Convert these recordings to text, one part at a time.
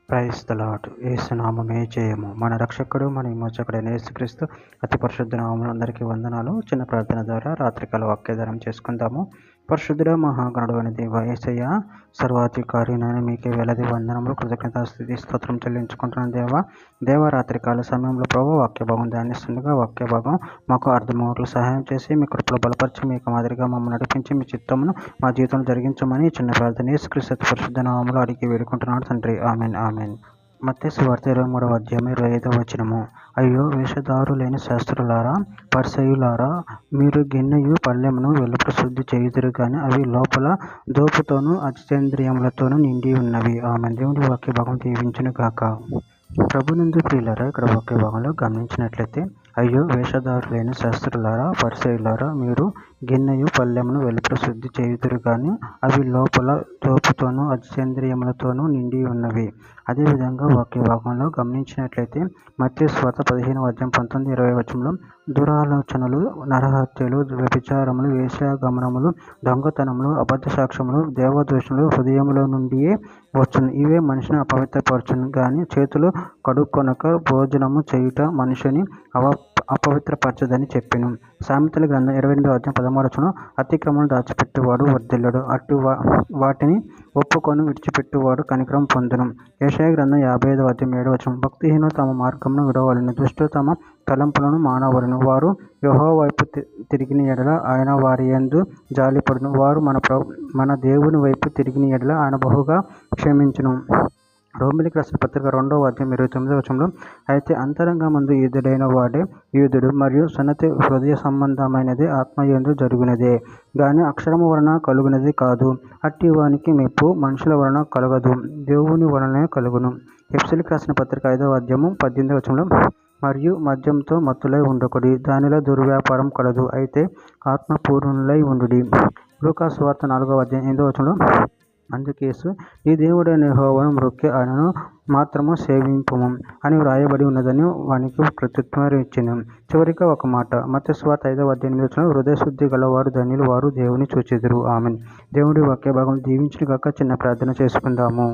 Praise the lord. యేసు నామమే జయము. మన రక్షకుడు మన విమోచకుడైన యేసుక్రీస్తు అతి పరిశుద్ధ నామములో అందరికీ వందనాలు. చిన్న ప్రార్థన ద్వారా రాత్రికాల వాక్యధారం చేసుకుందాము. పరిశుద్ధుడ మహాగణుడు అయిన దేవ యేసయ్య, సర్వాధికారి నాయన మీకే వేలది వందనములు, కృతజ్ఞతాస్తుతి స్తోత్రం చెల్లించుకుంటున్నాను దేవ రాత్రికాల సమయంలో ప్రభు వాక్య భాగం ధ్యానిస్తుండగా వాక్య భాగం మాకు అర్థమవుట్లు సహాయం చేసి మీ కృపలో బలపరిచి మీకు మాదిరిగా మమ్మల్ని నడిపించి మీ చిత్తమును మా జీవితంలో జరిగించమని చిన్న ప్రార్థన యేసుక్రీస్తు అతి పరిశుద్ధ నామములో అడిగి వేడుకుంటున్నాడు తండ్రి. Amen amen. మత్తయి సువార్త 23వ అధ్యాయం 25వ వచనము. అయ్యో వేషధారులైన శాస్త్రులారా, పరిసయ్యులారా, మీరు గిన్నెయు పళ్ళెమును వెలుపల శుద్ధి చేయుదురు గాని అవి లోపల దోపుతోనూ అజితేంద్రియములతోనూ నిండి ఉన్నవి. ఆమె దేవుడి వాక్య భాగం దీవించును గాక. ప్రభునందు ప్రియులారా, ఇక్కడ వాక్య భాగంలో గమనించినట్లయితే, అయ్యో వేషధారులైన శాస్త్రులారా, పరిసయ్యులారా, మీరు గిన్నెయు పళ్ళెమును వెలుపల శుద్ధి చేయుదురు గాని అవి లోపల దోపుతోనూ అజితేంద్రియములతోనూ నిండి ఉన్నవి. అదేవిధంగా వాక్య భాగంలో గమనించినట్లయితే మత్తయి సువార్త 15వ అధ్యాయం 19-20 వచనంలో దురాలోచనలు, నరహత్యలు, వ్యభిచారములు, వేశ్యాగమనములు, దొంగతనములు, అబద్ధ సాక్ష్యములు, దేవదూషణలు హృదయములో నుండియే వచ్చును. ఇవే మనిషిని అపవిత్రపరచును గాని చేతులు కడుక్కొనక భోజనము చేయుట మనిషిని అపవిత్రపరచదని చెప్పెను. సామెతల గ్రంథం 28వ అధ్యాయం 13వ వచనం, అతిక్రమను దాచిపెట్టువాడు వర్ధిల్లడు, అటు వాటిని ఒప్పుకొని విడిచిపెట్టువాడు కనికరం పొందును. యెషయా గ్రంథం 55వ అధ్యాయం 7వ వచనం, భక్తిహీనులు తమ మార్గమును విడవలెను, దుష్టులు తమ తలంపులను మానవలెను. వారు యెహోవా వైపు తిరిగిన యెడల ఆయన వారి యందు జాలిపడును. వారు మన దేవుని వైపు తిరిగిన యెడల ఆయన బహుగా క్షమించును. రోమీయులకు రాసిన పత్రిక 2వ అధ్యాయం 29వ వచనంలో, అయితే అంతరంగమందు యూదుడైన వాడే యూదుడు, మరియు సున్నతి హృదయ సంబంధమైనది, ఆత్మయందు జరుగునదే గాని అక్షరము వలన కలుగునది కాదు. అట్టి వానికి మెప్పు మనుషుల వలన కలగదు, దేవుని వలనే కలుగును. ఎఫెసీయులకు రాసిన పత్రిక 5వ అధ్యాయం 18వ వచనంలో, మరియు మద్యంతో మత్తులై ఉండకుడి, దానిలో దుర్వ్యాపారం కలదు, అయితే ఆత్మపూర్ణులై ఉండుడి. లూకా సువార్త 4వ అధ్యాయం 8వ వచనంలో, అందుకేసు నీ దేవుడైన యెహోవాను మ్రొక్కి ఆయనను మాత్రము సేవింపుము అని వ్రాయబడి ఉన్నదని వానికి ప్రత్యుత్తరం ఇచ్చెను. చివరిగా ఒక మాట, మత్తయి సువార్త 5వ అధ్యాయం 8వ వచనం, హృదయశుద్ధి గలవారు ధన్యులు, వారు దేవుని చూచెదరు. ఆమెన్. దేవుడి వాక్య భాగం దీవించును గాక. చిన్న ప్రార్థన చేసుకుందాము.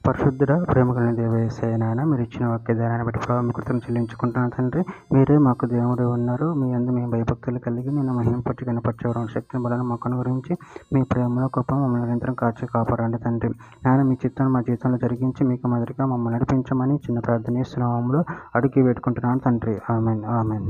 పరిశుద్ధుడ ప్రేమ కలిగిన దేవ యేసయ్య నాయన, మీరు ఇచ్చిన వాక్య ధ్యానాన్ని బట్టి ప్రభావ మీ కృతజ్ఞతలు చెల్లించుకుంటున్నాను తండ్రి. మీరే మాకు దేవుడు ఉన్నారు. మీ యందు మేము భయభక్తులు కలిగి నేను మహింపట్టి కనపరచేవారు శక్తిని బలను మాకు అనుగురించి మీ ప్రేమలో గొప్ప మమ్మల్ని నిరంతరం కాచి కాపాడండి తండ్రి. నాయన మీ చిత్తాన్ని మా జీవితంలో జరిగించి మీకు మాదిరిగా మమ్మల్ని నడిపించమని చిన్న ప్రార్థన నామములో అడిగి వేడుకుంటున్నాను తండ్రి. Amen amen.